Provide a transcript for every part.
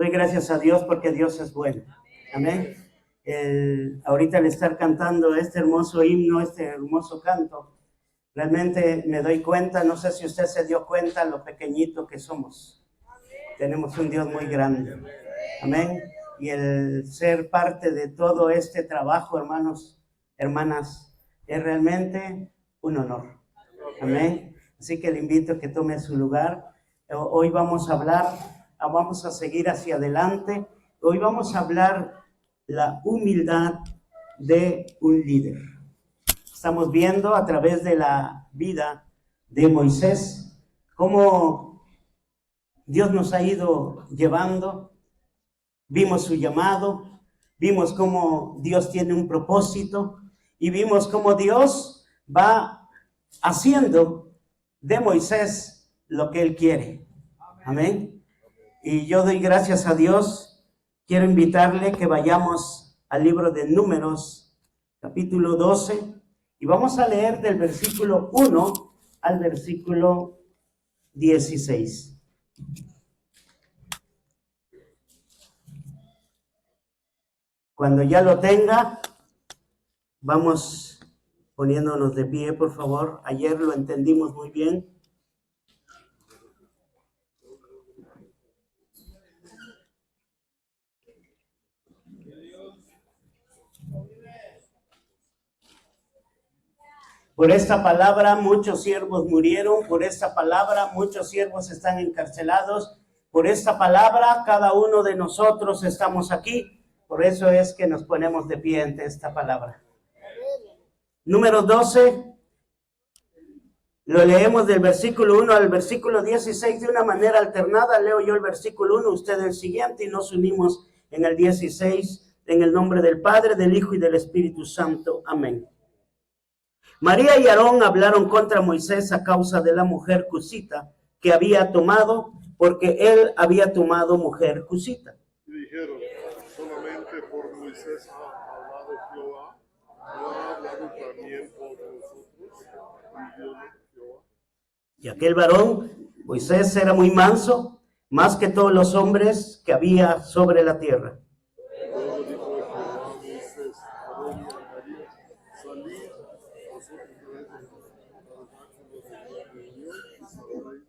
Doy gracias a Dios porque Dios es bueno. Amén. Ahorita al estar cantando este hermoso himno, este hermoso canto, realmente me doy cuenta, no sé si usted se dio cuenta lo pequeñito que somos. Tenemos un Dios muy grande. Amén. Y el ser parte de todo este trabajo, hermanos, hermanas, es realmente un honor. Amén. Así que le invito a que tome su lugar. Hoy vamos a hablar, vamos a seguir hacia adelante. Hoy vamos a hablar la humildad de un líder. Estamos viendo a través de la vida de Moisés cómo Dios nos ha ido llevando. Vimos su llamado, vimos cómo Dios tiene un propósito y vimos cómo Dios va haciendo de Moisés lo que Él quiere. Amén. Y yo doy gracias a Dios. Quiero invitarle que vayamos al libro de Números, capítulo 12, y vamos a leer del versículo 1 al versículo 16. Cuando ya lo tenga, vamos poniéndonos de pie, por favor. Ayer lo entendimos muy bien. Por esta palabra muchos siervos murieron, por esta palabra muchos siervos están encarcelados, por esta palabra cada uno de nosotros estamos aquí. Por eso es que nos ponemos de pie ante esta palabra. Número 12, lo leemos del versículo 1 al versículo 16 de una manera alternada. Leo yo el versículo 1, usted el siguiente, y nos unimos en el 16, en el nombre del Padre, del Hijo y del Espíritu Santo. Amén. María y Aarón hablaron contra Moisés a causa de la mujer cusita que había tomado, porque él había tomado mujer cusita. Y dijeron, solamente por Moisés ha hablado Jehová, no ha hablado también por nosotros, y Dios Jehová. Y aquel varón, Moisés, era muy manso, más que todos los hombres que había sobre la tierra. Luego dijo Jehová a Moisés, Aarón y a María, salid, vosotros traed al máximo de la reunión y sabréis.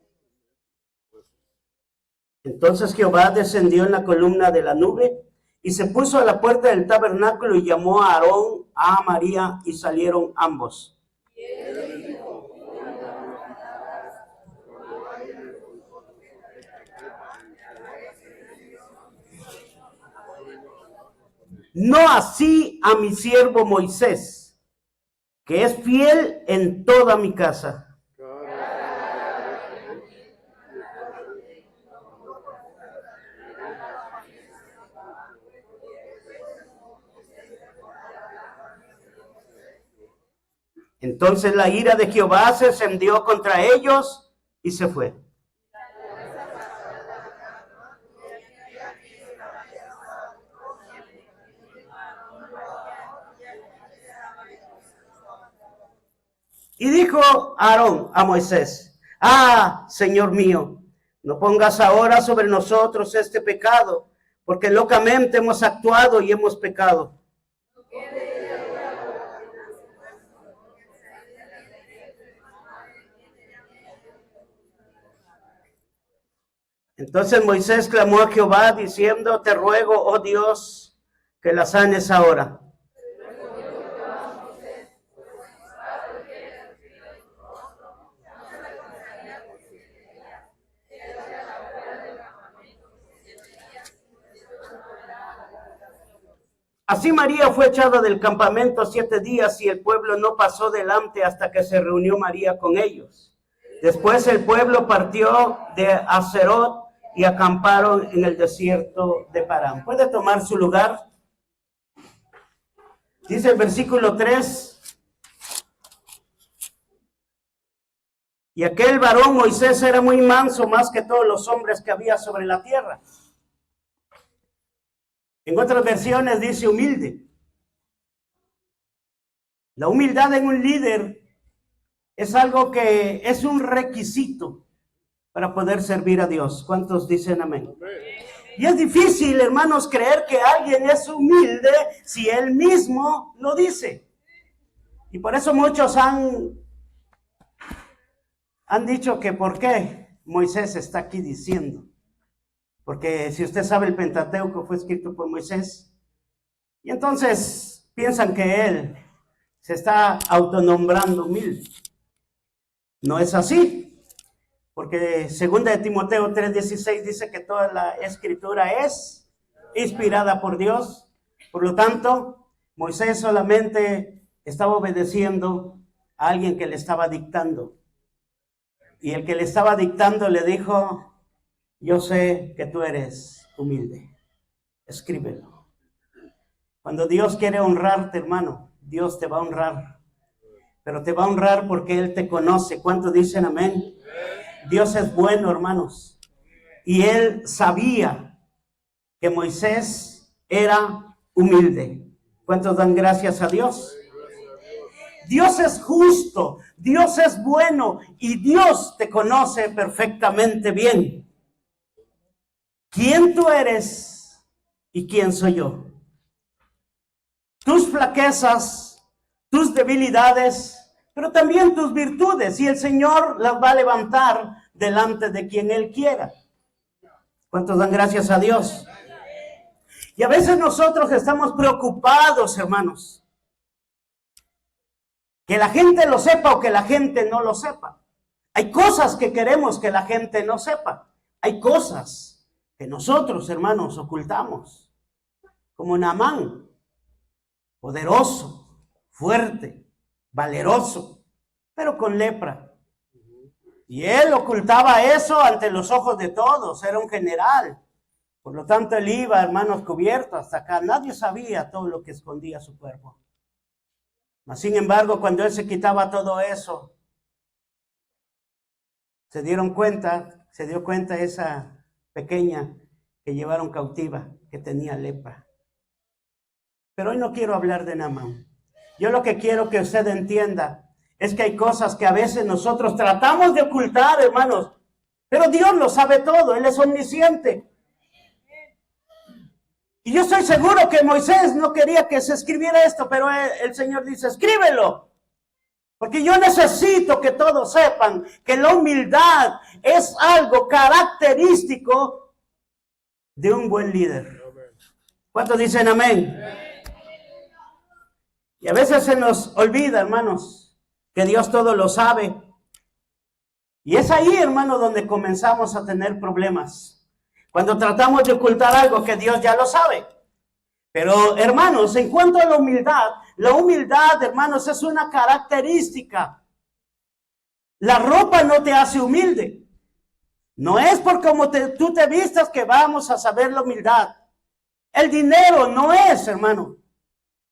Entonces Jehová descendió en la columna de la nube y se puso a la puerta del tabernáculo y llamó a Aarón, a María, y salieron ambos. No así a mi siervo Moisés, que es fiel en toda mi casa. Entonces la ira de Jehová se encendió contra ellos y se fue. Y dijo Aarón a Moisés, Señor mío, no pongas ahora sobre nosotros este pecado, porque locamente hemos actuado y hemos pecado. Entonces Moisés clamó a Jehová diciendo, te ruego, oh Dios, que la sanes ahora. Así María fue echada del campamento 7 días y el pueblo no pasó delante hasta que se reunió María con ellos. Después el pueblo partió de Hazerot y acamparon en el desierto de Parán. ¿Puede tomar su lugar? Dice el versículo 3. Y aquel varón Moisés era muy manso, más que todos los hombres que había sobre la tierra. En otras versiones dice humilde. La humildad en un líder es algo que es un requisito para poder servir a Dios. ¿Cuántos dicen amén? Y es difícil, hermanos, creer que alguien es humilde si él mismo lo dice. Y por eso muchos han dicho que por qué Moisés está aquí diciendo. Porque si usted sabe, el Pentateuco fue escrito por Moisés. Y entonces piensan que él se está autonombrando humilde. No es así. Porque 2 de Timoteo 3:16 dice que toda la escritura es inspirada por Dios. Por lo tanto, Moisés solamente estaba obedeciendo a alguien que le estaba dictando. Y el que le estaba dictando le dijo: yo sé que tú eres humilde. Escríbelo. Cuando Dios quiere honrarte, hermano, Dios te va a honrar. Pero te va a honrar porque Él te conoce. ¿Cuántos dicen amén? Dios es bueno, hermanos. Y Él sabía que Moisés era humilde. ¿Cuántos dan gracias a Dios? Dios es justo, Dios es bueno y Dios te conoce perfectamente bien. ¿Quién tú eres y quién soy yo? Tus flaquezas, tus debilidades, pero también tus virtudes, y el Señor las va a levantar delante de quien Él quiera. ¿Cuántos dan gracias a Dios? Y a veces nosotros estamos preocupados, hermanos, que la gente lo sepa o que la gente no lo sepa. Hay cosas que queremos que la gente no sepa. Hay cosas que nosotros, hermanos, ocultamos. Como Naamán, poderoso, fuerte, valeroso, pero con lepra. Y él ocultaba eso ante los ojos de todos. Era un general. Por lo tanto, él iba, hermanos, cubierto hasta acá. Nadie sabía todo lo que escondía su cuerpo. Mas, sin embargo, cuando él se quitaba todo eso, se dio cuenta esa pequeña que llevaron cautiva, que tenía lepra. Pero hoy no quiero hablar de Naamán. Yo lo que quiero que usted entienda es que hay cosas que a veces nosotros tratamos de ocultar, hermanos, pero Dios lo sabe todo, Él es omnisciente. Y yo estoy seguro que Moisés no quería que se escribiera esto, pero el Señor dice: escríbelo. Porque yo necesito que todos sepan que la humildad es algo característico de un buen líder. ¿Cuántos dicen amén? Y a veces se nos olvida, hermanos, que Dios todo lo sabe. Y es ahí, hermano, donde comenzamos a tener problemas. Cuando tratamos de ocultar algo que Dios ya lo sabe. Pero, hermanos, en cuanto a la humildad, hermanos, es una característica. La ropa no te hace humilde. No es por cómo tú te vistas que vamos a saber la humildad. El dinero no es, hermano.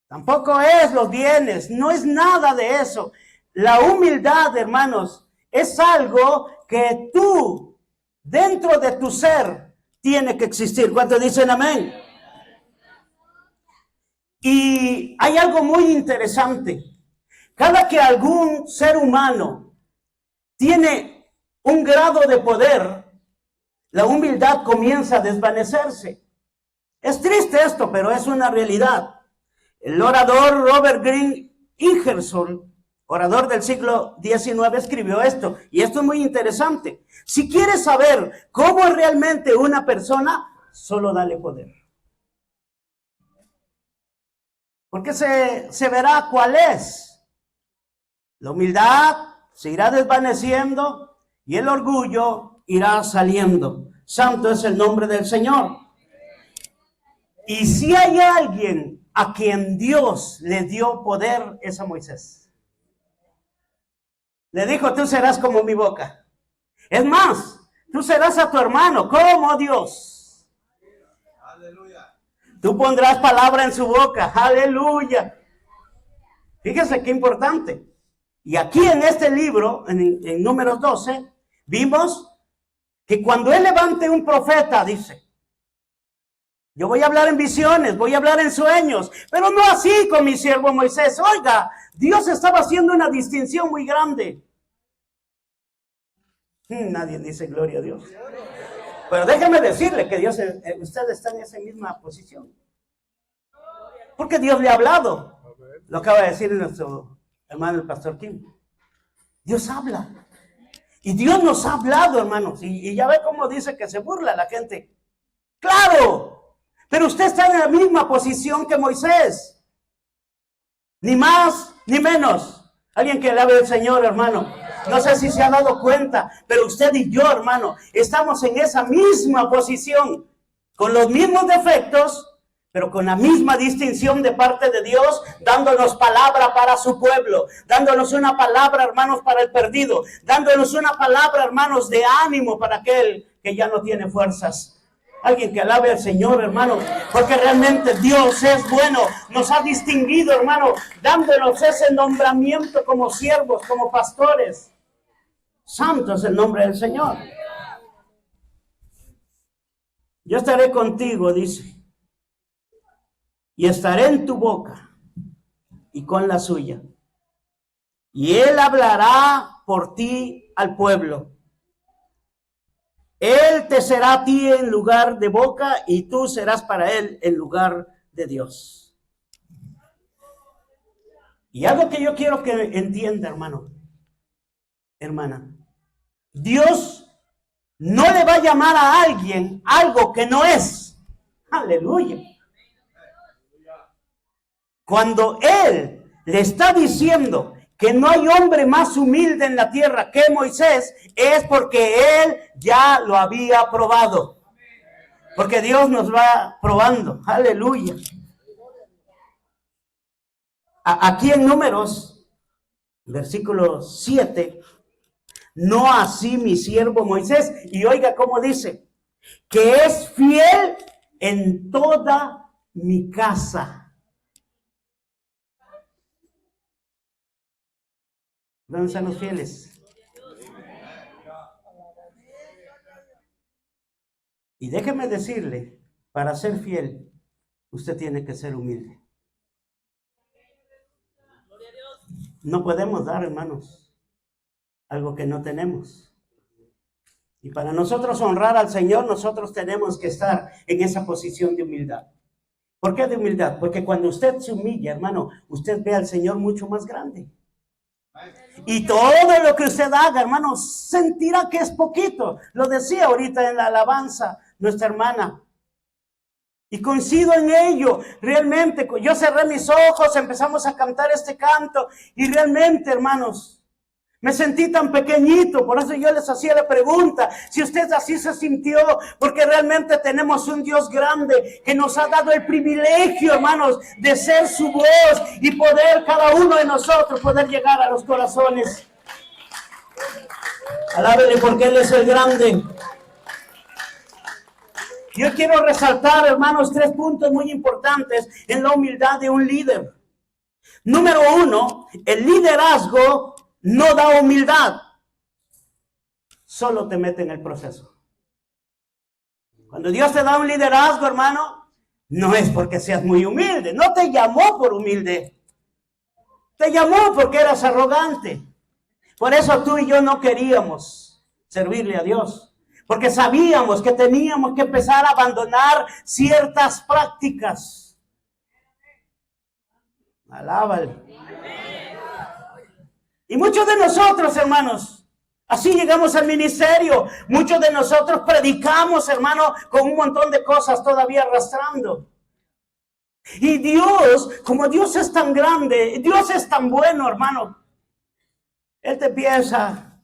Tampoco es los bienes. No es nada de eso. La humildad, hermanos, es algo que tú, dentro de tu ser, tiene que existir. ¿Cuántos dicen amén? Y hay algo muy interesante. Cada que algún ser humano tiene un grado de poder, la humildad comienza a desvanecerse. Es triste esto, pero es una realidad. El orador Robert Greene Ingersoll, orador del siglo XIX, escribió esto, y esto es muy interesante. Si quieres saber cómo es realmente una persona, solo dale poder. Porque se verá cuál es. La humildad se irá desvaneciendo y el orgullo irá saliendo. Santo es el nombre del Señor. Y si hay alguien a quien Dios le dio poder, es a Moisés. Le dijo: tú serás como mi boca. Es más, tú serás a tu hermano como Dios. Aleluya. Tú pondrás palabra en su boca. Aleluya. Fíjese qué importante. Y aquí en este libro, en Números 12, vimos que cuando él levante un profeta, dice: yo voy a hablar en visiones, voy a hablar en sueños, pero no así con mi siervo Moisés. Oiga, Dios estaba haciendo una distinción muy grande. Nadie dice gloria a Dios. Pero déjeme decirle que Dios, usted está en esa misma posición. Porque Dios le ha hablado. Lo acaba de decir nuestro hermano el pastor Kim. Dios habla. Y Dios nos ha hablado, hermanos. Y ya ve cómo dice que se burla la gente. ¡Claro! Pero usted está en la misma posición que Moisés. Ni más, ni menos. Alguien que alabe al Señor, hermano. No sé si se ha dado cuenta, pero usted y yo, hermano, estamos en esa misma posición. Con los mismos defectos, pero con la misma distinción de parte de Dios, dándonos palabra para su pueblo, dándonos una palabra, hermanos, para el perdido, dándonos una palabra, hermanos, de ánimo para aquel que ya no tiene fuerzas. Alguien que alabe al Señor, hermano, porque realmente Dios es bueno, nos ha distinguido, hermano, dándonos ese nombramiento como siervos, como pastores. Santo es el nombre del Señor. Yo estaré contigo, dice, y estaré en tu boca y con la suya. Y Él hablará por ti al pueblo. Él te será a ti en lugar de boca y tú serás para Él en lugar de Dios. Y algo que yo quiero que entienda, hermano, hermana. Dios no le va a llamar a alguien algo que no es. Aleluya. Cuando Él le está diciendo que no hay hombre más humilde en la tierra que Moisés, es porque Él ya lo había probado. Porque Dios nos va probando. Aleluya. Aquí en Números, versículo 7, no así mi siervo Moisés. Y oiga cómo dice, que es fiel en toda mi casa. ¿Dónde están los fieles? Y déjeme decirle, para ser fiel, usted tiene que ser humilde. No podemos dar, hermanos, algo que no tenemos. Y para nosotros honrar al Señor, nosotros tenemos que estar en esa posición de humildad. ¿Por qué de humildad? Porque cuando usted se humilla, hermano, usted ve al Señor mucho más grande. Y todo lo que usted haga, hermano, sentirá que es poquito. Lo decía ahorita en la alabanza nuestra hermana. Y coincido en ello. Realmente, yo cerré mis ojos, empezamos a cantar este canto. Y realmente, hermanos, me sentí tan pequeñito. Por eso yo les hacía la pregunta, si usted así se sintió. Porque realmente tenemos un Dios grande que nos ha dado el privilegio, hermanos, de ser su voz y poder cada uno de nosotros poder llegar a los corazones. Alábele porque Él es el grande. Yo quiero resaltar, hermanos, 3 puntos muy importantes en la humildad de un líder. Número 1, el liderazgo no da humildad, solo te mete en el proceso. Cuando Dios te da un liderazgo, hermano, no es porque seas muy humilde, no te llamó por humilde, te llamó porque eras arrogante. Por eso tú y yo no queríamos servirle a Dios, porque sabíamos que teníamos que empezar a abandonar ciertas prácticas. Alábale. Y muchos de nosotros, hermanos, así llegamos al ministerio. Muchos de nosotros predicamos, hermano, con un montón de cosas todavía arrastrando. Y Dios, como Dios es tan grande, Dios es tan bueno, hermano. Él te piensa,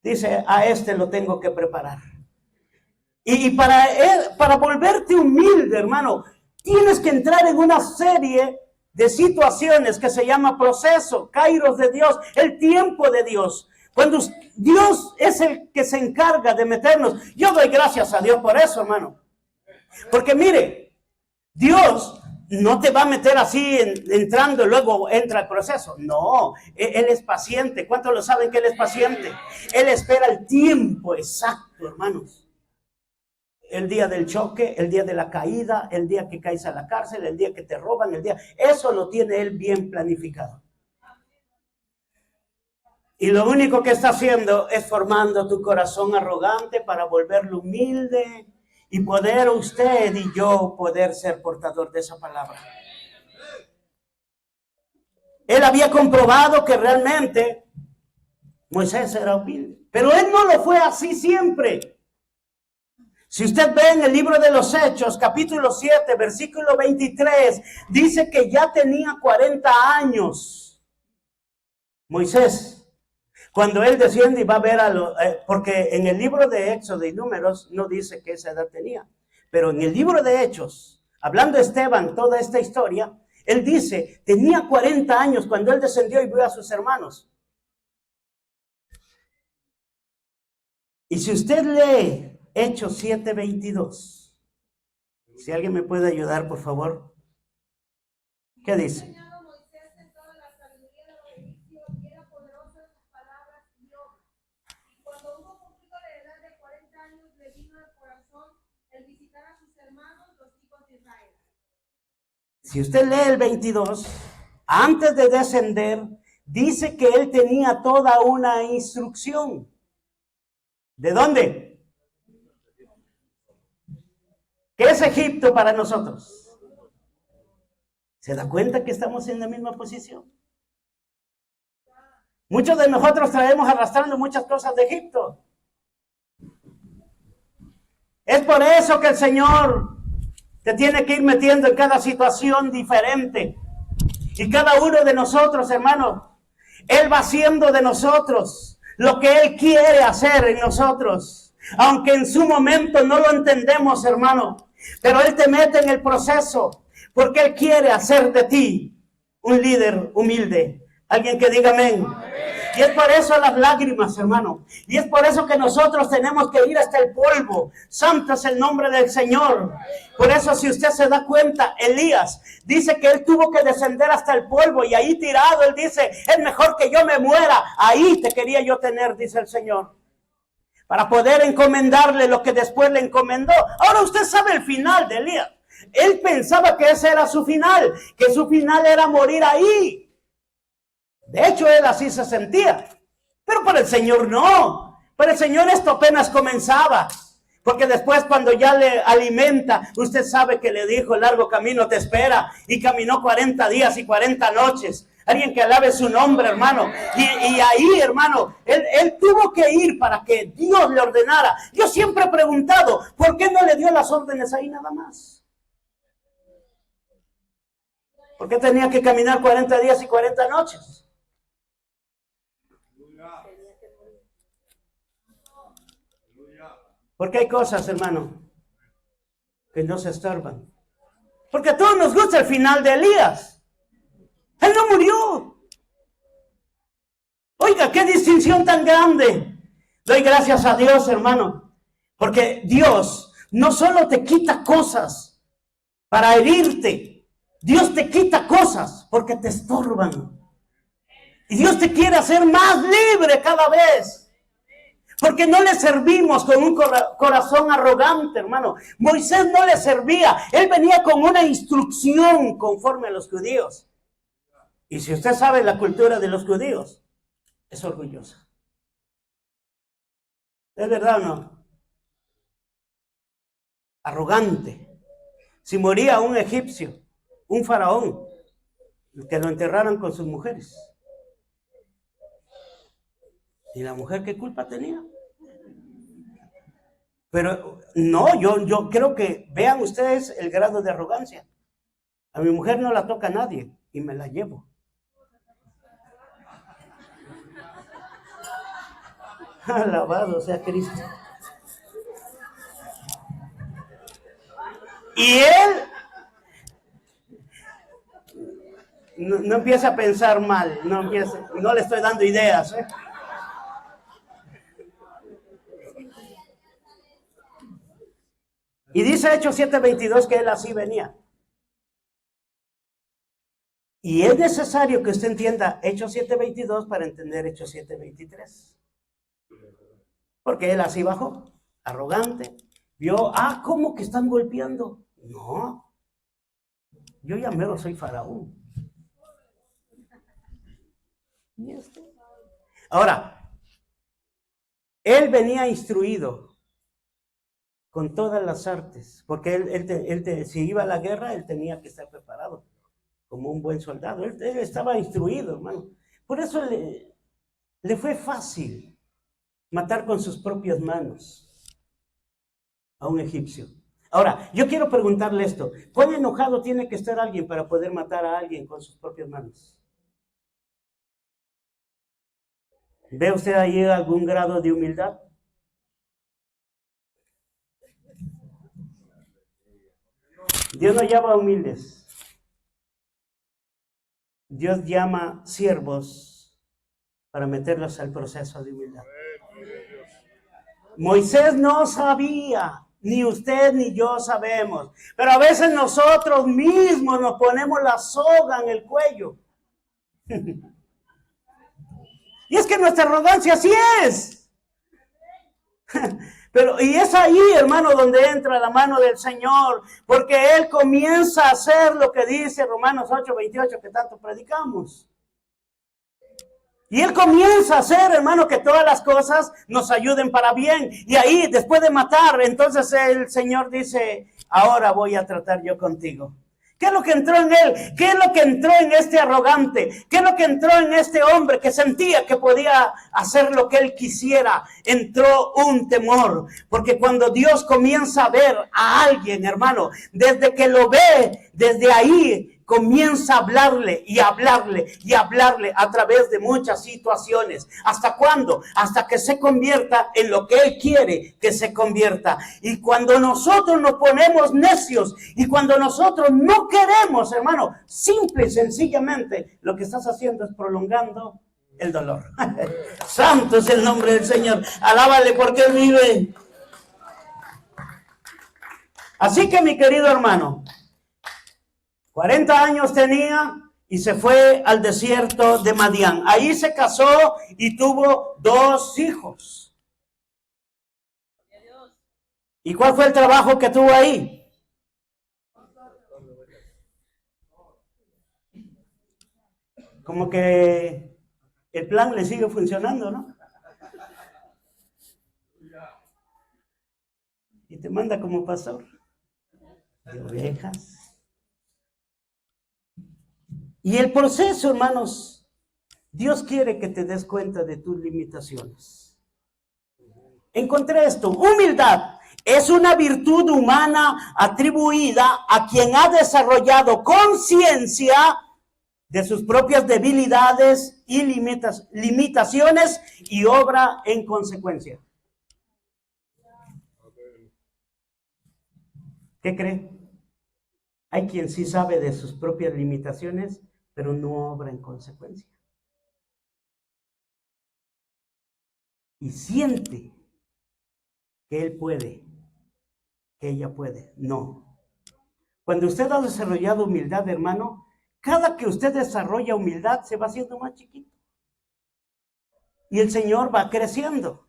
dice, a este lo tengo que preparar. Y para volverte humilde, hermano, tienes que entrar en una serie de situaciones que se llama proceso, kairos de Dios, el tiempo de Dios. Cuando Dios es el que se encarga de meternos, yo doy gracias a Dios por eso, hermano. Porque mire, Dios no te va a meter así entrando y luego entra el proceso. No, Él es paciente. ¿Cuántos lo saben que Él es paciente? Él espera el tiempo exacto, hermanos. El día del choque, el día de la caída, el día que caes a la cárcel, el día que te roban, eso lo tiene Él bien planificado. Y lo único que está haciendo es formando tu corazón arrogante para volverlo humilde y poder usted y yo poder ser portador de esa palabra. Él había comprobado que realmente Moisés era humilde, pero él no lo fue así siempre. Si usted ve en el libro de los Hechos, capítulo 7, versículo 23, dice que ya tenía 40 años Moisés, cuando él desciende y va a ver a los... porque en el libro de Éxodo y Números no dice qué esa edad tenía, pero en el libro de Hechos, hablando Esteban toda esta historia, él dice, tenía 40 años cuando él descendió y vio a sus hermanos. Y si usted lee Hechos 7:22, si alguien me puede ayudar, por favor. ¿Qué dice? Si usted lee el 22, antes de descender, dice que él tenía toda una instrucción. ¿De dónde? ¿Qué es Egipto para nosotros? ¿Se da cuenta que estamos en la misma posición? Muchos de nosotros traemos arrastrando muchas cosas de Egipto. Es por eso que el Señor te tiene que ir metiendo en cada situación diferente. Y cada uno de nosotros, hermano, Él va haciendo de nosotros lo que Él quiere hacer en nosotros. Aunque en su momento no lo entendemos, hermano. Pero Él te mete en el proceso porque Él quiere hacer de ti un líder humilde. Alguien que diga amén. Y es por eso las lágrimas, hermano. Y es por eso que nosotros tenemos que ir hasta el polvo. Santo es el nombre del Señor. Por eso, si usted se da cuenta, Elías dice que él tuvo que descender hasta el polvo. Y ahí tirado, él dice, es mejor que yo me muera. Ahí te quería yo tener, dice el Señor. Para poder encomendarle lo que después le encomendó. Ahora usted sabe el final de Elías. Él pensaba que ese era su final. Que su final era morir ahí. De hecho, él así se sentía. Pero para el Señor no. Para el Señor esto apenas comenzaba. Porque después cuando ya le alimenta, usted sabe que le dijo, el largo camino te espera. Y caminó 40 días y 40 noches. Alguien que alabe su nombre, hermano. Y ahí, hermano, él tuvo que ir para que Dios le ordenara. Yo siempre he preguntado, ¿por qué no le dio las órdenes ahí nada más? ¿Por qué tenía que caminar 40 días y 40 noches? Porque hay cosas, hermano, que no se estorban. Porque a todos nos gusta el final de Elías. Él no murió. Oiga, qué distinción tan grande. Doy gracias a Dios, hermano. Porque Dios no solo te quita cosas para herirte. Dios te quita cosas porque te estorban. Y Dios te quiere hacer más libre cada vez. Porque no le servimos con un corazón arrogante, hermano. Moisés no le servía. Él venía con una instrucción conforme a los judíos. Y si usted sabe la cultura de los judíos, es orgullosa. ¿Es verdad o no? Arrogante. Si moría un egipcio, un faraón, que lo enterraran con sus mujeres. ¿Y la mujer qué culpa tenía? Pero no, yo creo que vean ustedes el grado de arrogancia. A mi mujer no la toca nadie y me la llevo. Alabado sea Cristo. Y él no empieza a pensar mal, no le estoy dando ideas, ¿eh? Y dice Hechos 7:22 que él así venía. Y es necesario que usted entienda Hechos 7:22 para entender Hechos 7:23. Porque él así bajó, arrogante. Vio, ¿cómo que están golpeando? No, yo ya mero soy faraón. Ahora, él venía instruido con todas las artes, porque si iba a la guerra, él tenía que estar preparado como un buen soldado. Él estaba instruido, hermano. Por eso le fue fácil matar con sus propias manos a un egipcio. Ahora, yo quiero preguntarle esto. ¿Cuán enojado tiene que estar alguien para poder matar a alguien con sus propias manos? ¿Ve usted ahí algún grado de humildad? Dios no llama humildes. Dios llama siervos para meterlos al proceso de humildad. Moisés no sabía, ni usted ni yo sabemos, pero a veces nosotros mismos nos ponemos la soga en el cuello. Y es que nuestra arrogancia así es. Pero, y es ahí, hermano, donde entra la mano del Señor, porque Él comienza a hacer lo que dice Romanos 8:28, que tanto predicamos. Y Él comienza a hacer, hermano, que todas las cosas nos ayuden para bien. Y ahí, después de matar, entonces el Señor dice, ahora voy a tratar yo contigo. ¿Qué es lo que entró en él? ¿Qué es lo que entró en este arrogante? ¿Qué es lo que entró en este hombre que sentía que podía hacer lo que él quisiera? Entró un temor. Porque cuando Dios comienza a ver a alguien, hermano, desde que lo ve, desde ahí comienza a hablarle y hablarle y hablarle a través de muchas situaciones. ¿Hasta cuándo? Hasta que se convierta en lo que Él quiere que se convierta. Y cuando nosotros nos ponemos necios y cuando nosotros no queremos, hermano, simple y sencillamente, lo que estás haciendo es prolongando el dolor. Santo es el nombre del Señor. Alábale porque Él vive. Así que, mi querido hermano, 40 años tenía y se fue al desierto de Madián. Ahí se casó y tuvo 2 hijos. ¿Y cuál fue el trabajo que tuvo ahí? Como que el plan le sigue funcionando, ¿no? Y te manda como pastor de ovejas. Y el proceso, hermanos, Dios quiere que te des cuenta de tus limitaciones. Encontré esto: humildad es una virtud humana atribuida a quien ha desarrollado conciencia de sus propias debilidades y limitaciones y obra en consecuencia. ¿Qué cree? Hay quien sí sabe de sus propias limitaciones, pero no obra en consecuencia. Y siente que él puede, que ella puede. No. Cuando usted ha desarrollado humildad, hermano, cada que usted desarrolla humildad se va haciendo más chiquito. Y el Señor va creciendo.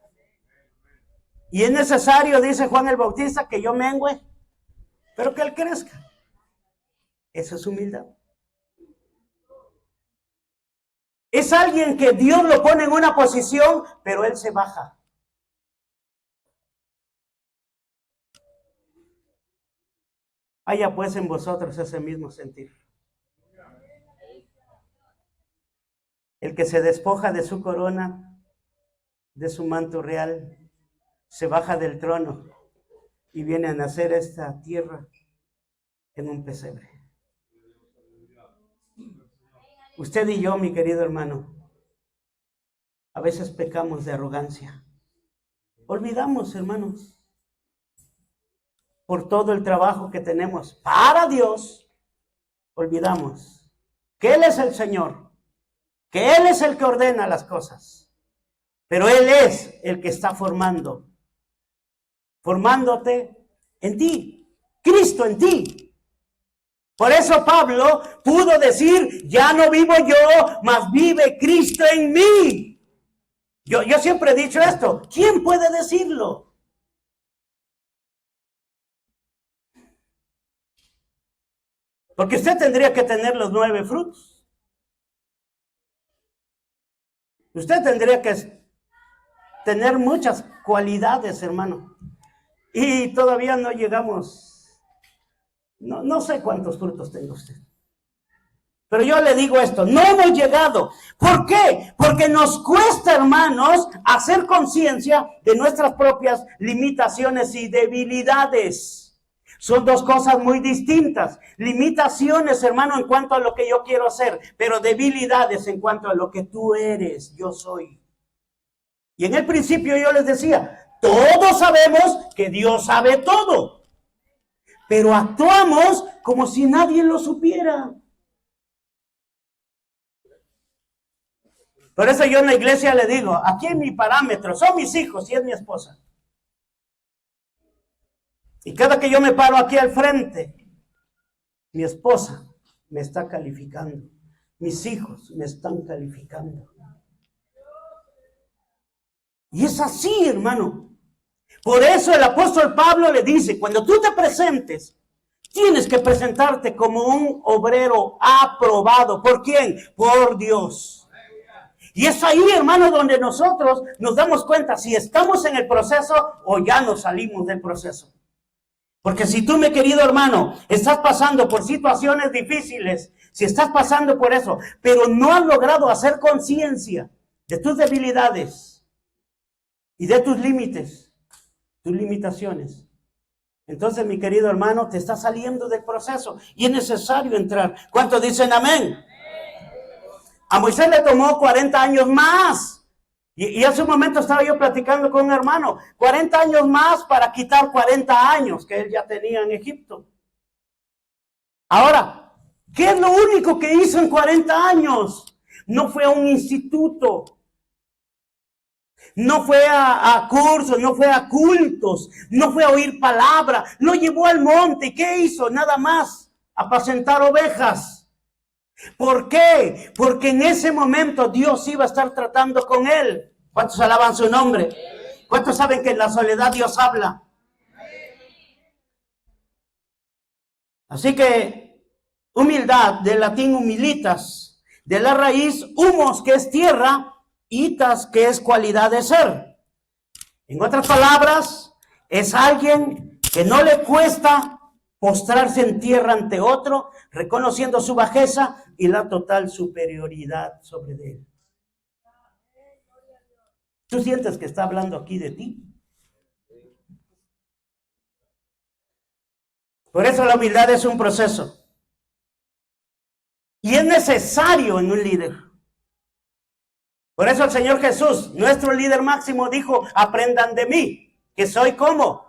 Y es necesario, dice Juan el Bautista, que yo mengüe, pero que Él crezca. Eso es humildad. Es alguien que Dios lo pone en una posición, pero Él se baja. Haya pues en vosotros ese mismo sentir. El que se despoja de su corona, de su manto real, se baja del trono y viene a nacer esta tierra en un pesebre. Usted y yo, mi querido hermano, a veces pecamos de arrogancia. Olvidamos, hermanos, por todo el trabajo que tenemos para Dios, olvidamos que Él es el Señor, que Él es el que ordena las cosas, pero Él es el que está formándote en ti, Cristo en ti. Por eso Pablo pudo decir, ya no vivo yo, mas vive Cristo en mí. Yo siempre he dicho esto, ¿quién puede decirlo? Porque usted tendría que tener los 9 frutos. Usted tendría que tener muchas cualidades, hermano. Y todavía no llegamos. No sé cuántos frutos tenga usted. Pero yo le digo esto, no hemos llegado. ¿Por qué? Porque nos cuesta, hermanos, hacer conciencia de nuestras propias limitaciones y debilidades. Son dos cosas muy distintas. Limitaciones, hermano, en cuanto a lo que yo quiero hacer, pero debilidades en cuanto a lo que tú eres, yo soy. Y en el principio yo les decía, todos sabemos que Dios sabe todo, pero actuamos como si nadie lo supiera. Por eso yo en la iglesia le digo, aquí mi parámetro son mis hijos y es mi esposa. Y cada que yo me paro aquí al frente, mi esposa me está calificando, mis hijos me están calificando. Y es así, hermano. Por eso el apóstol Pablo le dice, cuando tú te presentes, tienes que presentarte como un obrero aprobado. ¿Por quién? Por Dios. Y es ahí, hermano, donde nosotros nos damos cuenta si estamos en el proceso o ya nos salimos del proceso. Porque si tú, mi querido hermano, estás pasando por situaciones difíciles, si estás pasando por eso, pero no has logrado hacer conciencia de tus debilidades y de tus límites, tus limitaciones, entonces, mi querido hermano, te está saliendo del proceso y es necesario entrar. ¿Cuántos dicen amén? A Moisés le tomó 40 años más. Y hace un momento estaba yo platicando con un hermano. 40 años más para quitar 40 años que él ya tenía en Egipto. Ahora, ¿qué es lo único que hizo en 40 años? No fue a un instituto. No fue a cursos, no fue a cultos, no fue a oír palabra. Lo llevó al monte. ¿Qué hizo? Nada más apacentar ovejas. ¿Por qué? Porque en ese momento Dios iba a estar tratando con él. ¿Cuántos alaban su nombre? ¿Cuántos saben que en la soledad Dios habla? Así que humildad, del latín humilitas, de la raíz humos, que es tierra, itas, que es cualidad de ser. En otras palabras, es alguien que no le cuesta postrarse en tierra ante otro, reconociendo su bajeza y la total superioridad sobre él. ¿Tú sientes que está hablando aquí de ti? Por eso la humildad es un proceso. Y es necesario en un líder. Por eso el Señor Jesús, nuestro líder máximo, dijo, aprendan de mí, que soy como.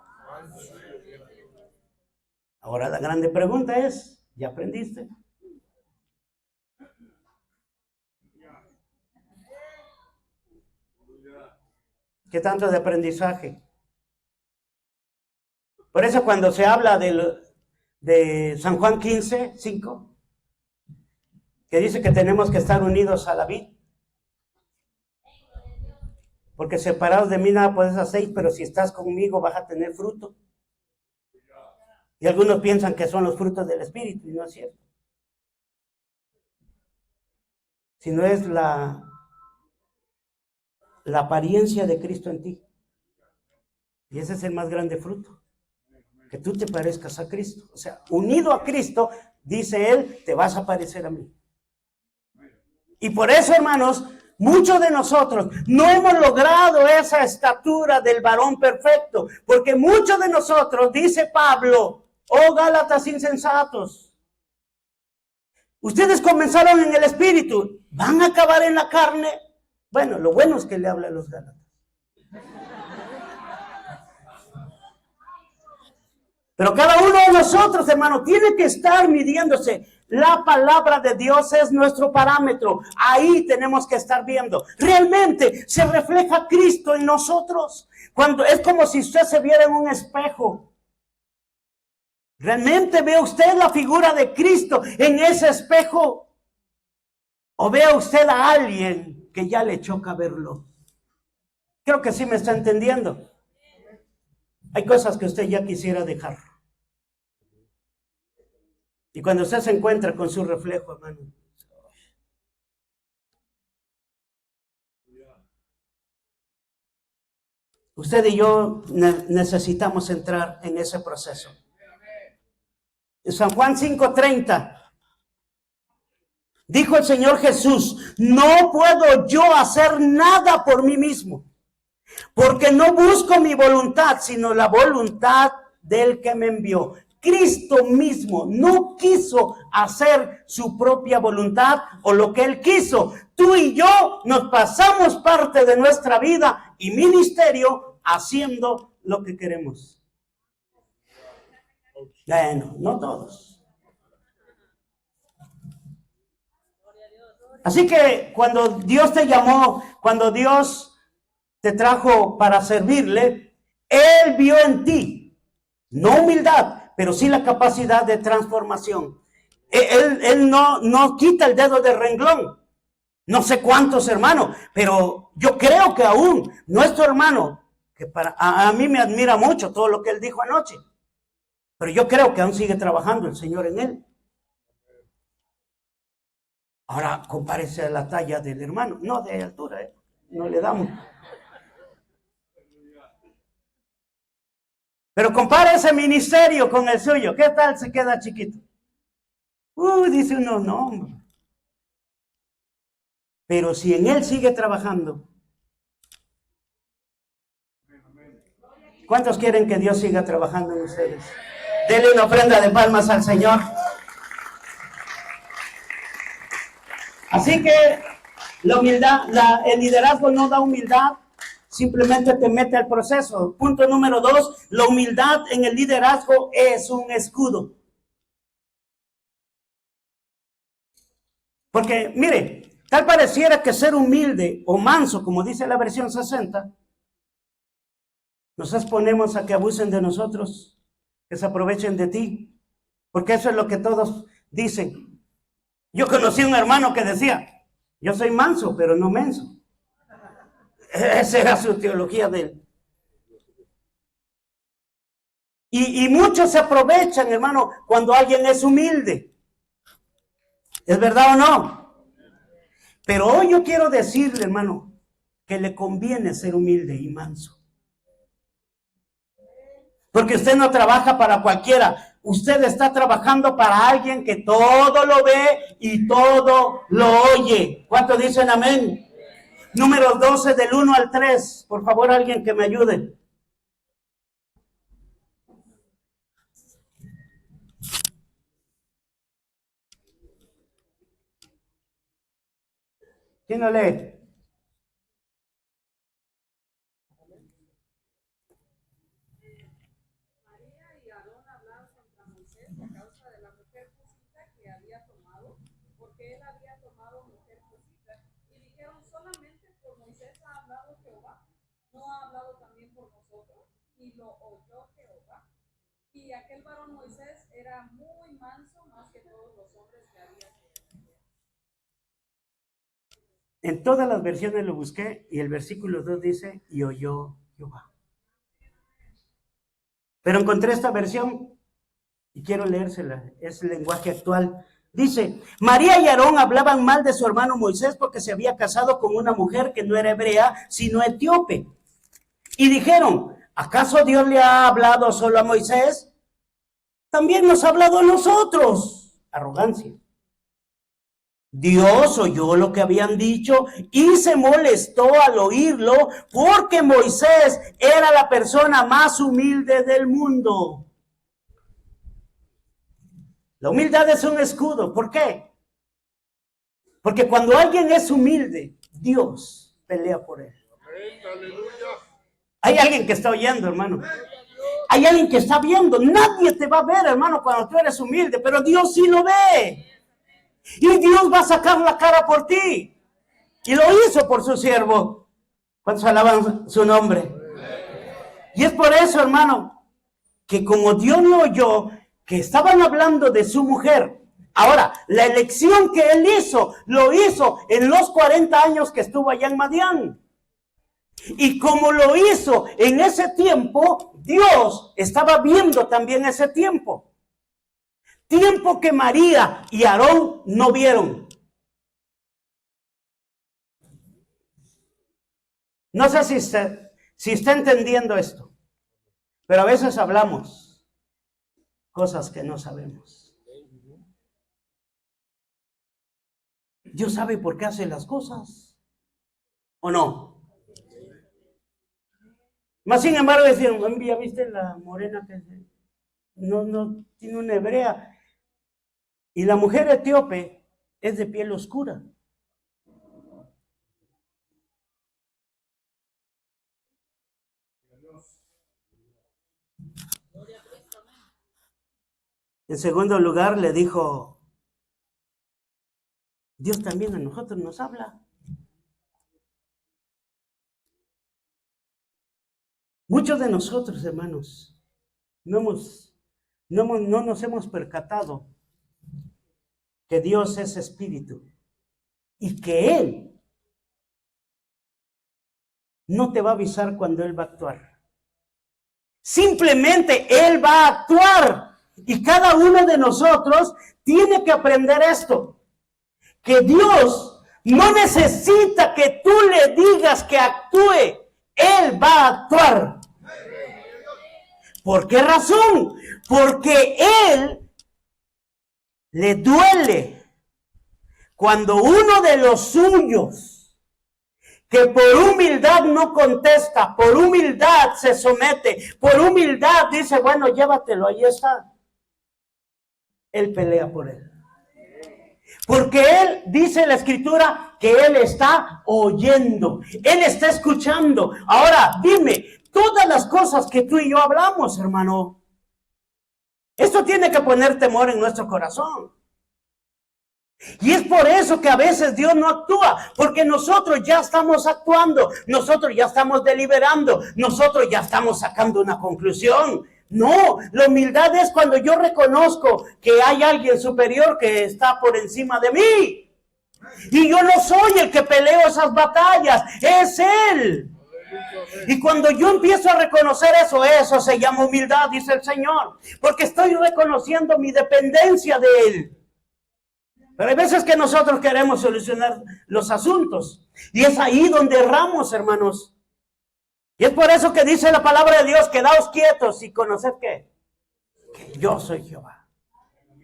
Ahora la grande pregunta es, ¿ya aprendiste? ¿Qué tanto de aprendizaje? Por eso cuando se habla de San Juan 15, 5, que dice que tenemos que estar unidos a la vid, porque separados de mí nada puedes hacer, pero si estás conmigo vas a tener fruto. Y algunos piensan que son los frutos del Espíritu, y no es cierto. Sino es la apariencia de Cristo en ti. Y ese es el más grande fruto. Que tú te parezcas a Cristo. O sea, unido a Cristo, dice Él, te vas a parecer a mí. Y por eso, hermanos, muchos de nosotros no hemos logrado esa estatura del varón perfecto. Porque muchos de nosotros, dice Pablo, oh Gálatas insensatos, ustedes comenzaron en el Espíritu, van a acabar en la carne. Bueno, lo bueno es que le habla a los Gálatas. Pero cada uno de nosotros, hermano, tiene que estar midiéndose. La palabra de Dios es nuestro parámetro. Ahí tenemos que estar viendo. Realmente se refleja Cristo en nosotros. Cuando es como si usted se viera en un espejo. ¿Realmente ve usted la figura de Cristo en ese espejo? ¿O ve usted a alguien que ya le choca verlo? Creo que sí me está entendiendo. Hay cosas que usted ya quisiera dejar. Y cuando usted se encuentra con su reflejo, hermano, Usted y yo necesitamos entrar en ese proceso. En San Juan 5:30 dijo el Señor Jesús: no puedo yo hacer nada por mí mismo, porque no busco mi voluntad, sino la voluntad del que me envió. Cristo mismo no quiso hacer su propia voluntad o lo que Él quiso. Tú y yo nos pasamos parte de nuestra vida y ministerio haciendo lo que queremos. Bueno, no todos. Así que cuando Dios te llamó, cuando Dios te trajo para servirle, Él vio en ti, no humildad, pero sí la capacidad de transformación. Él no quita el dedo del renglón. No sé cuántos hermanos, pero yo creo que aún nuestro hermano, que a mí me admira mucho todo lo que él dijo anoche, pero yo creo que aún sigue trabajando el Señor en él. Ahora compárese a la talla del hermano, no de altura, no le damos. Pero compare ese ministerio con el suyo. ¿Qué tal se queda chiquito? Dice uno, no. Pero si en él sigue trabajando. ¿Cuántos quieren que Dios siga trabajando en ustedes? Denle una ofrenda de palmas al Señor. Así que la humildad, el liderazgo no da humildad. Simplemente te mete al proceso. Punto número 2, la humildad en el liderazgo es un escudo. Porque, mire, tal pareciera que ser humilde o manso, como dice la versión 60, nos exponemos a que abusen de nosotros, que se aprovechen de ti, porque eso es lo que todos dicen. Yo conocí a un hermano que decía, yo soy manso, pero no menso. Esa era su teología de él. Y muchos se aprovechan, hermano, cuando alguien es humilde. ¿Es verdad o no? Pero hoy yo quiero decirle, hermano, que le conviene ser humilde y manso. Porque usted no trabaja para cualquiera. Usted está trabajando para alguien que todo lo ve y todo lo oye. ¿Cuántos dicen amén? Número 12 del 1 al 3. Por favor, alguien que me ayude. ¿Quién lo lee? María y Aarón hablaron contra Moisés a causa de la mujer cosita que había tomado, porque él había tomado mujer cosita. Y dijeron, solamente por Moisés ha hablado Jehová, ¿no ha hablado también por nosotros? Y lo oyó Jehová. Y aquel varón Moisés era muy manso, más que todos los hombres que había sobre la tierra. En todas las versiones lo busqué y el versículo 2 dice, y oyó Jehová. Pero encontré esta versión y quiero leérsela, es el lenguaje actual. Dice, María y Aarón hablaban mal de su hermano Moisés porque se había casado con una mujer que no era hebrea, sino etíope. Y dijeron, ¿acaso Dios le ha hablado solo a Moisés? También nos ha hablado a nosotros. Arrogancia. Dios oyó lo que habían dicho y se molestó al oírlo porque Moisés era la persona más humilde del mundo. La humildad es un escudo. ¿Por qué? Porque cuando alguien es humilde, Dios pelea por él. Hay alguien que está oyendo, hermano. Hay alguien que está viendo. Nadie te va a ver, hermano, cuando tú eres humilde, pero Dios sí lo ve. Y Dios va a sacar la cara por ti. Y lo hizo por su siervo. ¿Cuántos alaban su nombre? Y es por eso, hermano, que como Dios lo oyó, que estaban hablando de su mujer. Ahora, la elección que él hizo, lo hizo en los 40 años que estuvo allá en Madián. Y como lo hizo en ese tiempo, Dios estaba viendo también ese tiempo. Tiempo que María y Aarón no vieron. No sé si Si está entendiendo esto. Pero a veces hablamos cosas que no sabemos. Dios sabe por qué hace las cosas. ¿O no? Más sin embargo, decían, ¿ya viste la morena que no tiene una hebrea? Y la mujer etíope es de piel oscura. En segundo lugar, le dijo, Dios también a nosotros nos habla. Muchos de nosotros, hermanos, no nos hemos percatado que Dios es espíritu y que Él no te va a avisar cuando Él va a actuar. Simplemente Él va a actuar. Y cada uno de nosotros tiene que aprender esto. Que Dios no necesita que tú le digas que actúe. Él va a actuar. ¿Por qué razón? Porque Él le duele cuando uno de los suyos, que por humildad no contesta, por humildad se somete, por humildad dice, bueno, llévatelo, ahí está. Él pelea por él. Porque Él, dice la Escritura, que Él está oyendo, Él está escuchando. Ahora, dime, todas las cosas que tú y yo hablamos, hermano, esto tiene que poner temor en nuestro corazón. Y es por eso que a veces Dios no actúa, porque nosotros ya estamos actuando, nosotros ya estamos deliberando, nosotros ya estamos sacando una conclusión. No, la humildad es cuando yo reconozco que hay alguien superior que está por encima de mí. Y yo no soy el que peleo esas batallas, es Él. Y cuando yo empiezo a reconocer eso se llama humildad, dice el Señor. Porque estoy reconociendo mi dependencia de Él. Pero hay veces que nosotros queremos solucionar los asuntos. Y es ahí donde erramos, hermanos. Y es por eso que dice la palabra de Dios, quedaos quietos y conoced ¿qué? Que yo soy Jehová.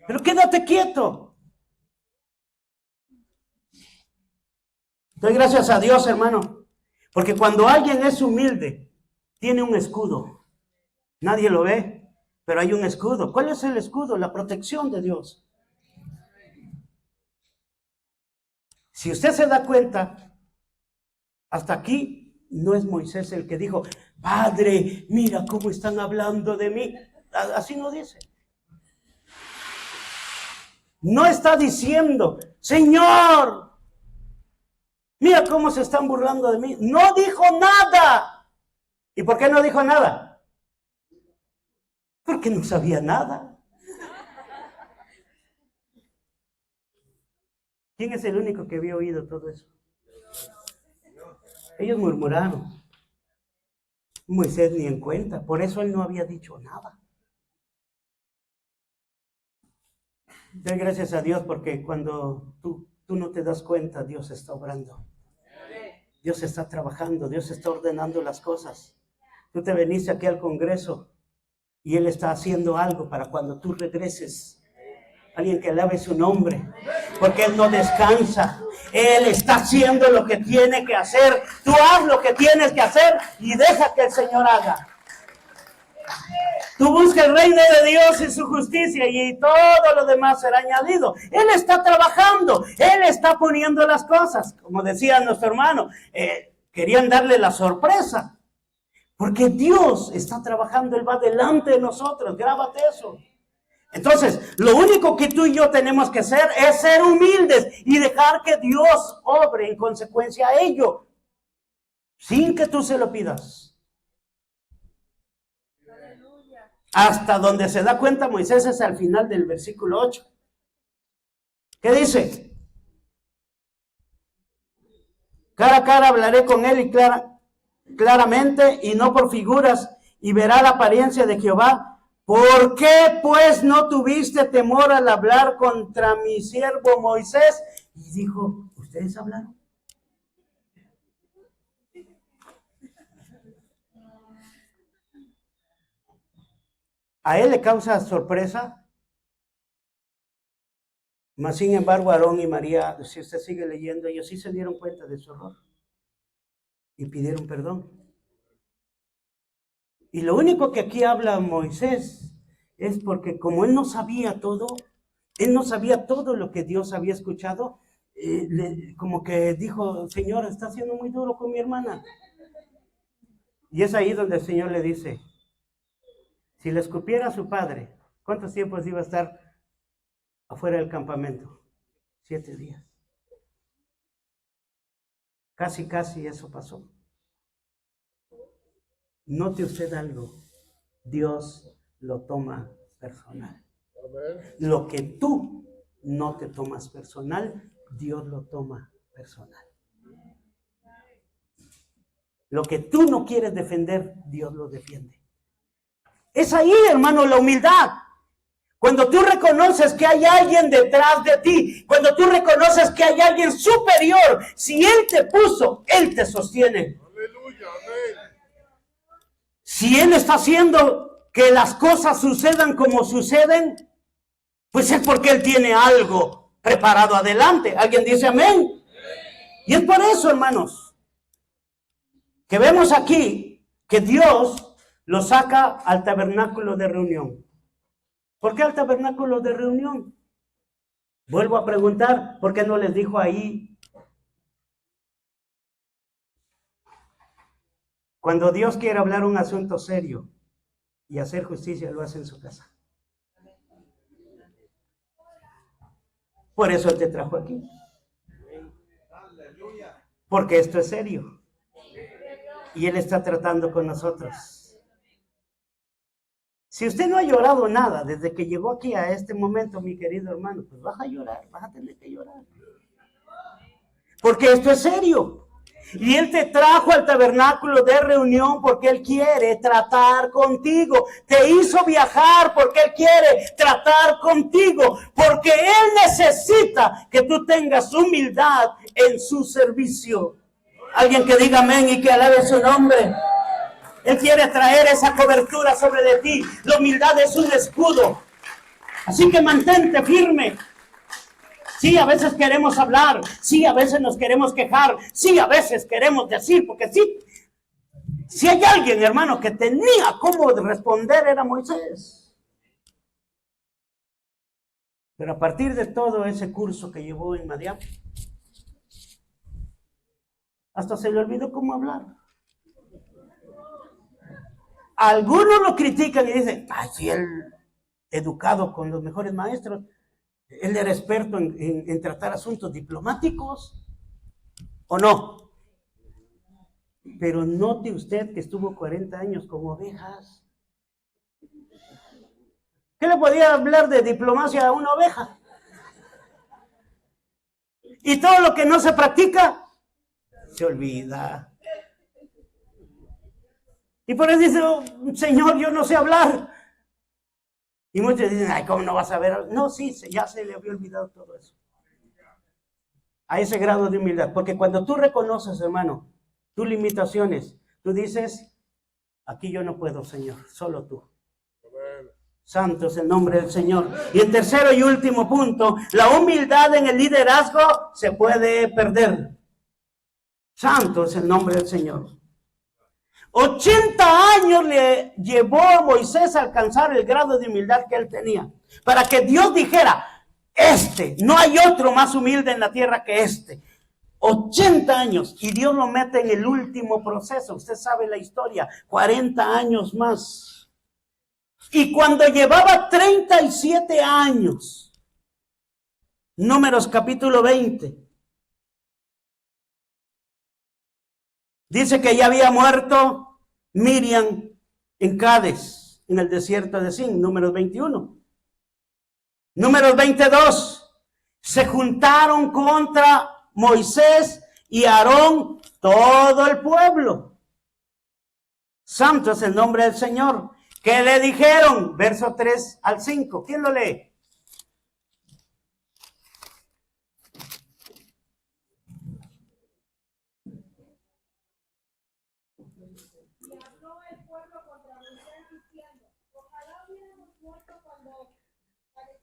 Pero quédate quieto. Doy gracias a Dios, hermano. Porque cuando alguien es humilde, tiene un escudo. Nadie lo ve, pero hay un escudo. ¿Cuál es el escudo? La protección de Dios. Si usted se da cuenta, hasta aquí no es Moisés el que dijo, Padre, mira cómo están hablando de mí. Así no dice. No está diciendo, Señor, mira cómo se están burlando de mí. No dijo nada. ¿Y por qué no dijo nada? Porque no sabía nada. ¿Quién es el único que había oído todo eso? Ellos murmuraron. Moisés ni en cuenta. Por eso él no había dicho nada. Doy gracias a Dios porque cuando tú no te das cuenta, Dios está obrando. Dios está trabajando. Dios está ordenando las cosas. Tú te veniste aquí al Congreso y Él está haciendo algo para cuando tú regreses. Alguien que alabe su nombre. Porque Él no descansa. Él está haciendo lo que tiene que hacer. Tú haz lo que tienes que hacer y deja que el Señor haga. Tú busca el reino de Dios y su justicia y todo lo demás será añadido. Él está trabajando. Él está poniendo las cosas. Como decía nuestro hermano, querían darle la sorpresa. Porque Dios está trabajando. Él va delante de nosotros. Grábate eso. Entonces, lo único que tú y yo tenemos que hacer es ser humildes y dejar que Dios obre en consecuencia a ello, sin que tú se lo pidas. Hasta donde se da cuenta Moisés es al final del versículo 8. ¿Qué dice? Cara a cara hablaré con él y claramente y no por figuras, y verá la apariencia de Jehová. ¿Por qué pues no tuviste temor al hablar contra mi siervo Moisés? Y dijo, ¿ustedes hablaron? A él le causa sorpresa, mas sin embargo Aarón y María, si usted sigue leyendo, ellos sí se dieron cuenta de su error y pidieron perdón. Y lo único que aquí habla Moisés es porque como él no sabía todo lo que Dios había escuchado, como que dijo, Señor, está siendo muy duro con mi hermana. Y es ahí donde el Señor le dice, si le escupiera a su padre, ¿cuántos tiempos iba a estar afuera del campamento? 7 días. Casi eso pasó. Note usted algo, Dios lo toma personal. Amén. Lo que tú no te tomas personal, Dios lo toma personal. Lo que tú no quieres defender, Dios lo defiende. Es ahí, hermano, la humildad. Cuando tú reconoces que hay alguien detrás de ti, cuando tú reconoces que hay alguien superior, si Él te puso, Él te sostiene. Aleluya, amén. Si Él está haciendo que las cosas sucedan como suceden, pues es porque Él tiene algo preparado adelante. ¿Alguien dice amén? Y es por eso, hermanos, que vemos aquí que Dios lo saca al tabernáculo de reunión. ¿Por qué al tabernáculo de reunión? Vuelvo a preguntar, ¿por qué no les dijo ahí? Cuando Dios quiere hablar un asunto serio y hacer justicia, lo hace en su casa. Por eso Él te trajo aquí. Porque esto es serio. Y Él está tratando con nosotros. Si usted no ha llorado nada desde que llegó aquí a este momento, mi querido hermano, pues vas a llorar, vas a tener que llorar. Porque esto es serio. Y Él te trajo al tabernáculo de reunión porque Él quiere tratar contigo. Te hizo viajar porque Él quiere tratar contigo. Porque Él necesita que tú tengas humildad en su servicio. Alguien que diga amén y que alabe su nombre. Él quiere traer esa cobertura sobre de ti. La humildad es un escudo. Así que mantente firme. Sí, a veces queremos hablar. Sí, a veces nos queremos quejar. Sí, a veces queremos decir, porque sí. Si hay alguien, hermano, que tenía cómo responder, era Moisés. Pero a partir de todo ese curso que llevó en Madián, hasta se le olvidó cómo hablar. Algunos lo critican y dicen, ay, si él, educado con los mejores maestros, él era experto en tratar asuntos diplomáticos, ¿o no? Pero note usted que estuvo 40 años con ovejas. ¿Qué le podía hablar de diplomacia a una oveja? Y todo lo que no se practica, se olvida. Y por eso dice, oh, Señor, yo no sé hablar. Y muchos dicen, ay, ¿cómo no vas a ver? No, sí, ya se le había olvidado todo eso. A ese grado de humildad. Porque cuando tú reconoces, hermano, tus limitaciones, tú dices, aquí yo no puedo, Señor, solo tú. Santo es el nombre del Señor. Y el tercero y último punto, la humildad en el liderazgo se puede perder. Santo es el nombre del Señor. 80 años le llevó a Moisés a alcanzar el grado de humildad que él tenía. Para que Dios dijera, no hay otro más humilde en la tierra que este. 80 años. Y Dios lo mete en el último proceso. Usted sabe la historia. 40 años más. Y cuando llevaba 37 años, Números capítulo 20, dice que ya había muerto Miriam en Cades, en el desierto de Sin, Números 21. Números 22, se juntaron contra Moisés y Aarón todo el pueblo. Santo es el nombre del Señor. ¿Qué le dijeron? Verso 3 al 5. ¿Quién lo lee?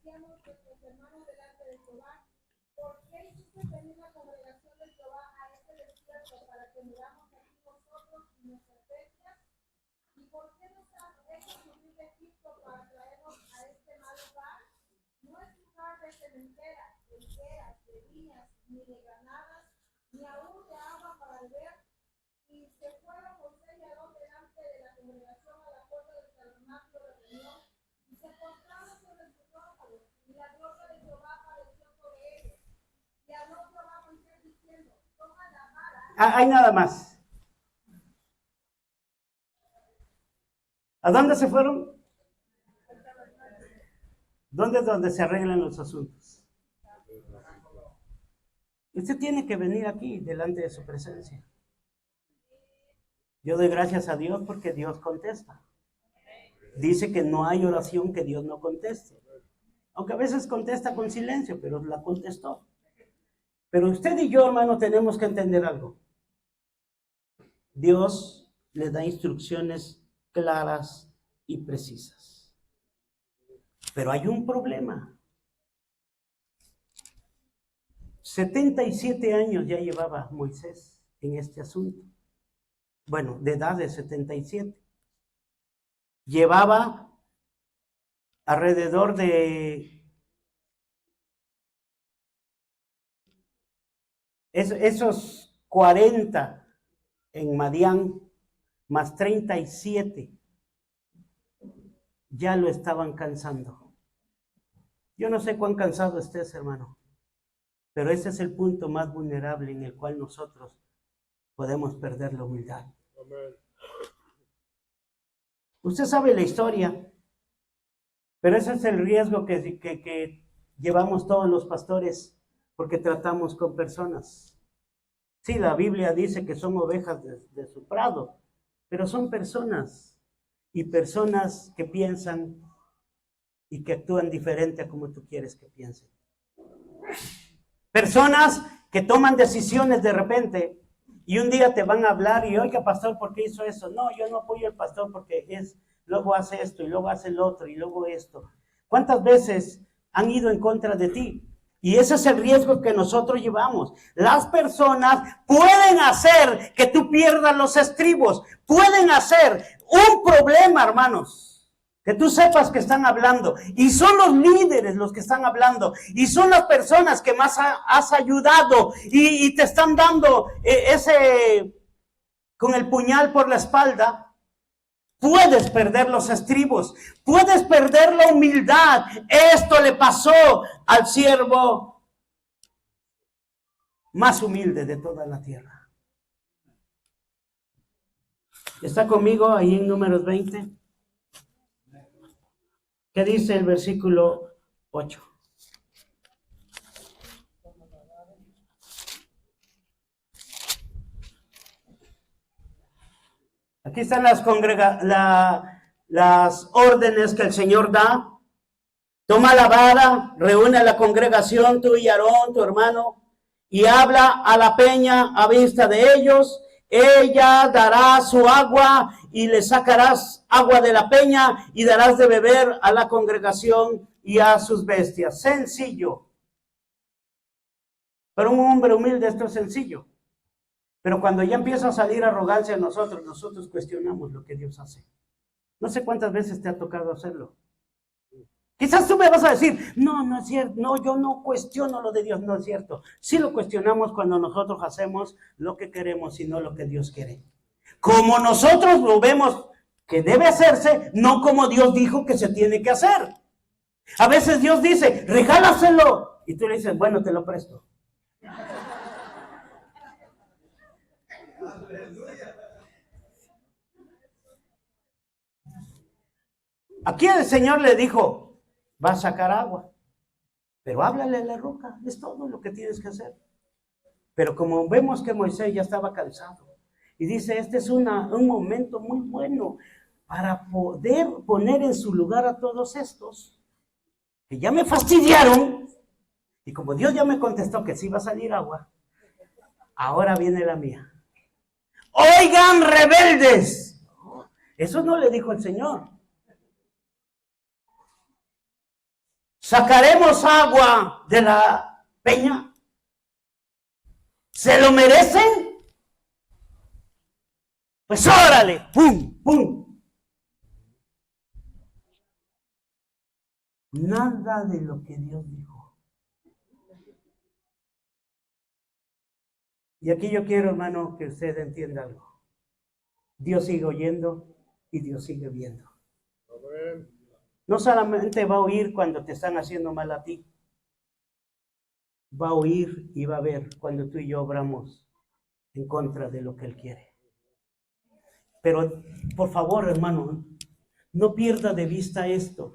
decíamos nuestros hermanos delante de Jehová, ¿por qué hiciste venir la congregación de Jehová a este desierto para que muramos aquí nosotros y nuestras bestias? ¿Y por qué nos has hecho subir de Egipto para traernos a este mal lugar? No es lugar de cementeras, de higueras, de viñas, ni de granadas, ni aún de agua para beber. Y se fueron José y Aarón delante de la congregación a la puerta del tabernáculo de reunión, y se postraron sobre sus rostros, y la gloria de Jehová apareció sobre ellos. Y habló Jehová a Moisés diciendo, toma la vara. Hay nada más. ¿A dónde se fueron? ¿Dónde es donde se arreglan los asuntos? Usted tiene que venir aquí, delante de su presencia. Yo doy gracias a Dios porque Dios contesta. Dice que no hay oración que Dios no conteste. Aunque a veces contesta con silencio, pero la contestó. Pero usted y yo, hermano, tenemos que entender algo. Dios le da instrucciones claras y precisas. Pero hay un problema. 77 años ya llevaba Moisés en este asunto. Bueno, de edad de 77. Llevaba alrededor de esos 40 en Madián, más 37, ya lo estaban cansando. Yo no sé cuán cansado estés, hermano, pero ese es el punto más vulnerable en el cual nosotros podemos perder la humildad. Amén. Usted sabe la historia, pero ese es el riesgo que llevamos todos los pastores porque tratamos con personas. Sí, la Biblia dice que son ovejas de su prado, pero son personas y personas que piensan y que actúan diferente a como tú quieres que piensen. Personas que toman decisiones de repente y un día te van a hablar y, oiga, pastor, ¿por qué hizo eso? No, yo no apoyo al pastor porque luego hace esto y luego hace el otro y luego esto. ¿Cuántas veces han ido en contra de ti? Y ese es el riesgo que nosotros llevamos. Las personas pueden hacer que tú pierdas los estribos, pueden hacer un problema, hermanos. Que tú sepas que están hablando. Y son los líderes los que están hablando. Y son las personas que más has ayudado. Y te están dando con el puñal por la espalda. Puedes perder los estribos. Puedes perder la humildad. Esto le pasó al siervo más humilde de toda la tierra. ¿Está conmigo ahí en Números 20? ¿Qué dice el versículo 8? Aquí están las órdenes que el Señor da. Toma la vara, reúne a la congregación, tú y Aarón, tu hermano, y habla a la peña a vista de ellos. Ella dará su agua y le sacarás agua de la peña y darás de beber a la congregación y a sus bestias. Sencillo. Para un hombre humilde esto es sencillo. Pero cuando ya empieza a salir arrogancia en nosotros cuestionamos lo que Dios hace. No sé cuántas veces te ha tocado hacerlo. Quizás tú me vas a decir, no es cierto, no, yo no cuestiono lo de Dios, no es cierto. Sí lo cuestionamos cuando nosotros hacemos lo que queremos y no lo que Dios quiere. Como nosotros lo vemos que debe hacerse, no como Dios dijo que se tiene que hacer. A veces Dios dice, regálaselo, y tú le dices, bueno, te lo presto. Aquí el Señor le dijo, va a sacar agua, pero háblale a la roca, es todo lo que tienes que hacer. Pero como vemos que Moisés ya estaba cansado, y dice, este es un momento muy bueno para poder poner en su lugar a todos estos, que ya me fastidiaron, y como Dios ya me contestó que sí va a salir agua, ahora viene la mía. Oigan, rebeldes. Eso no le dijo el Señor. ¿Sacaremos agua de la peña? ¿Se lo merecen? Pues órale, pum, pum. Nada de lo que Dios dijo. Y aquí yo quiero, hermano, que usted entienda algo. Dios sigue oyendo y Dios sigue viendo. Amén. No solamente va a oír cuando te están haciendo mal a ti. Va a oír y va a ver cuando tú y yo obramos en contra de lo que Él quiere. Pero, por favor, hermano, no pierda de vista esto.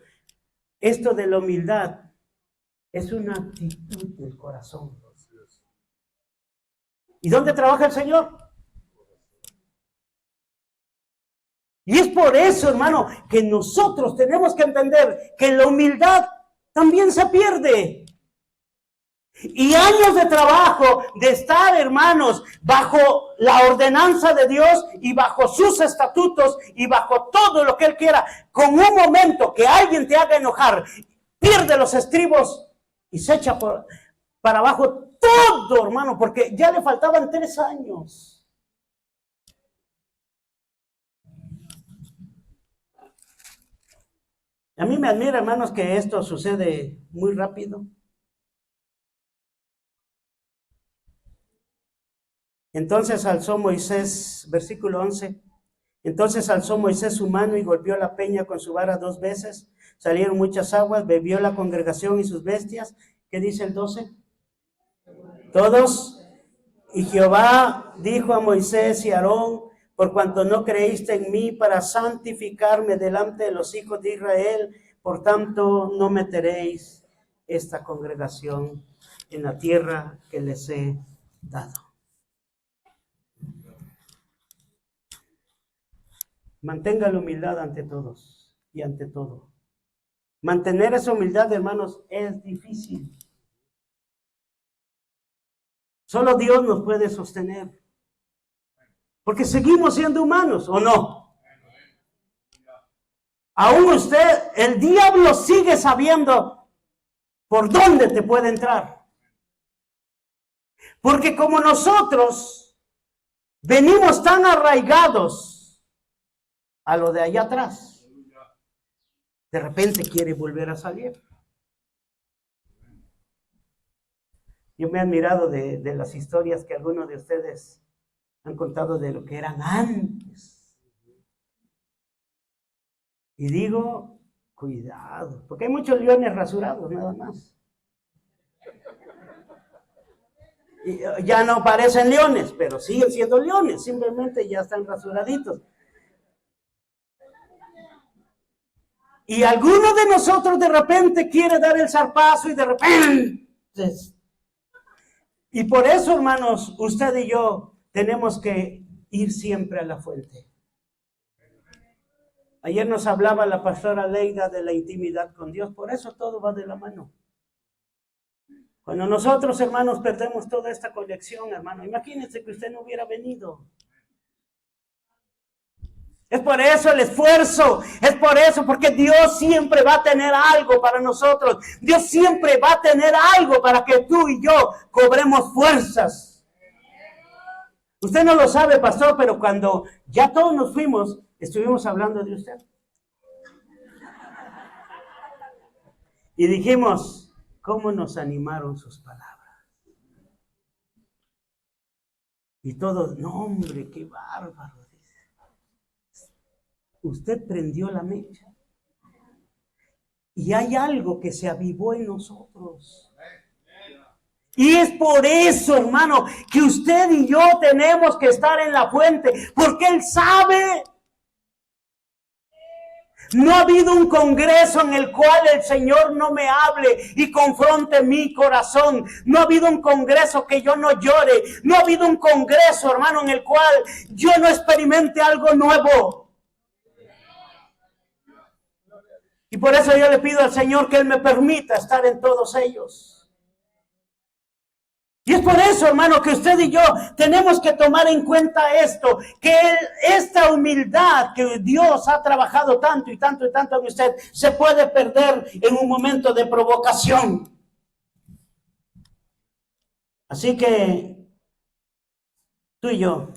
Esto de la humildad es una actitud del corazón. ¿Y dónde trabaja el Señor? Y es por eso, hermano, que nosotros tenemos que entender que la humildad también se pierde. Y años de trabajo, de estar, hermanos, bajo la ordenanza de Dios y bajo sus estatutos y bajo todo lo que Él quiera, con un momento que alguien te haga enojar, pierde los estribos y se echa para abajo todo, hermano, porque ya le faltaban 3 años. A mí me admira, hermanos, que esto sucede muy rápido. Entonces alzó Moisés, versículo 11, entonces alzó Moisés su mano y golpeó la peña con su vara 2 veces. Salieron muchas aguas, bebió la congregación y sus bestias. ¿Qué dice el 12? Todos. Y Jehová dijo a Moisés y a Aarón, por cuanto no creíste en mí para santificarme delante de los hijos de Israel, por tanto no meteréis esta congregación en la tierra que les he dado. Mantenga la humildad ante todos y ante todo. Mantener esa humildad, hermanos, es difícil. Solo Dios nos puede sostener. Porque seguimos siendo humanos, ¿o no? Aún usted, el diablo sigue sabiendo por dónde te puede entrar. Porque como nosotros venimos tan arraigados a lo de allá atrás, de repente quiere volver a salir. Yo me he admirado de las historias que algunos de ustedes han contado de lo que eran antes. Y digo, cuidado, porque hay muchos leones rasurados, nada más. Y ya no parecen leones, pero siguen siendo leones, simplemente ya están rasuraditos. Y alguno de nosotros de repente quiere dar el zarpazo y de repente... Y por eso, hermanos, usted y yo tenemos que ir siempre a la fuente. Ayer nos hablaba la pastora Leida de la intimidad con Dios, por eso todo va de la mano. Cuando nosotros, hermanos, perdemos toda esta conexión, hermano, imagínense que usted no hubiera venido. Es por eso el esfuerzo, es por eso, porque Dios siempre va a tener algo para nosotros. Dios siempre va a tener algo para que tú y yo cobremos fuerzas. Usted no lo sabe, pastor, pero cuando ya todos nos fuimos, estuvimos hablando de usted. Y dijimos, ¿cómo nos animaron sus palabras? Y todos, no hombre, qué bárbaro. Usted prendió la mecha. Y hay algo que se avivó en nosotros. Y es por eso, hermano, que usted y yo tenemos que estar en la fuente. Porque Él sabe. No ha habido un congreso en el cual el Señor no me hable y confronte mi corazón. No ha habido un congreso que yo no llore. No ha habido un congreso, hermano, en el cual yo no experimente algo nuevo. Y por eso yo le pido al Señor que Él me permita estar en todos ellos. Y es por eso, hermano, que usted y yo tenemos que tomar en cuenta esto, que esta humildad que Dios ha trabajado tanto y tanto y tanto en usted, se puede perder en un momento de provocación. Así que tú y yo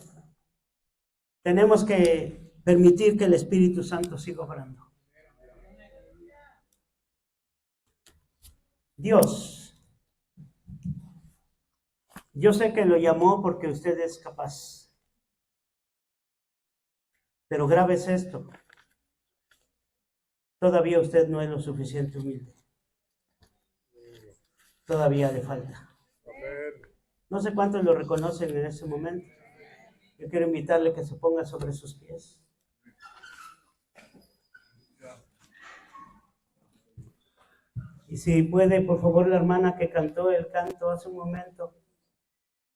tenemos que permitir que el Espíritu Santo siga obrando. Dios, yo sé que lo llamó porque usted es capaz. Pero grave es esto. Todavía usted no es lo suficiente humilde. Todavía le falta. No sé cuántos lo reconocen en ese momento. Yo quiero invitarle que se ponga sobre sus pies. Y si puede, por favor, la hermana que cantó el canto hace un momento,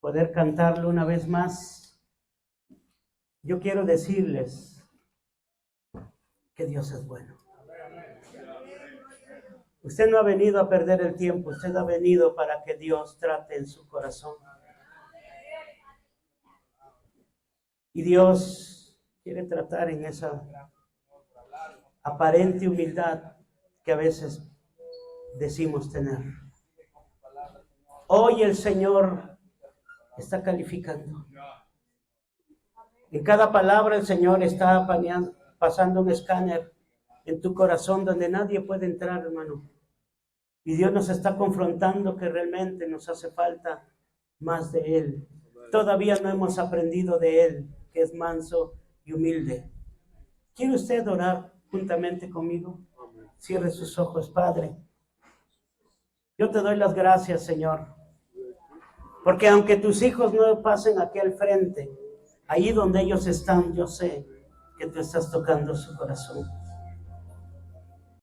poder cantarlo una vez más. Yo quiero decirles que Dios es bueno. Usted no ha venido a perder el tiempo, usted ha venido para que Dios trate en su corazón. Y Dios quiere tratar en esa aparente humildad que a veces decimos tener. Hoy el Señor está calificando. En cada palabra el Señor está pasando un escáner en tu corazón donde nadie puede entrar, hermano. Y Dios nos está confrontando que realmente nos hace falta más de Él. Todavía no hemos aprendido de Él, que es manso y humilde. ¿Quiere usted orar juntamente conmigo? Cierre sus ojos, Padre. Yo te doy las gracias, Señor. Porque aunque tus hijos no pasen aquí al frente, ahí donde ellos están, yo sé que tú estás tocando su corazón.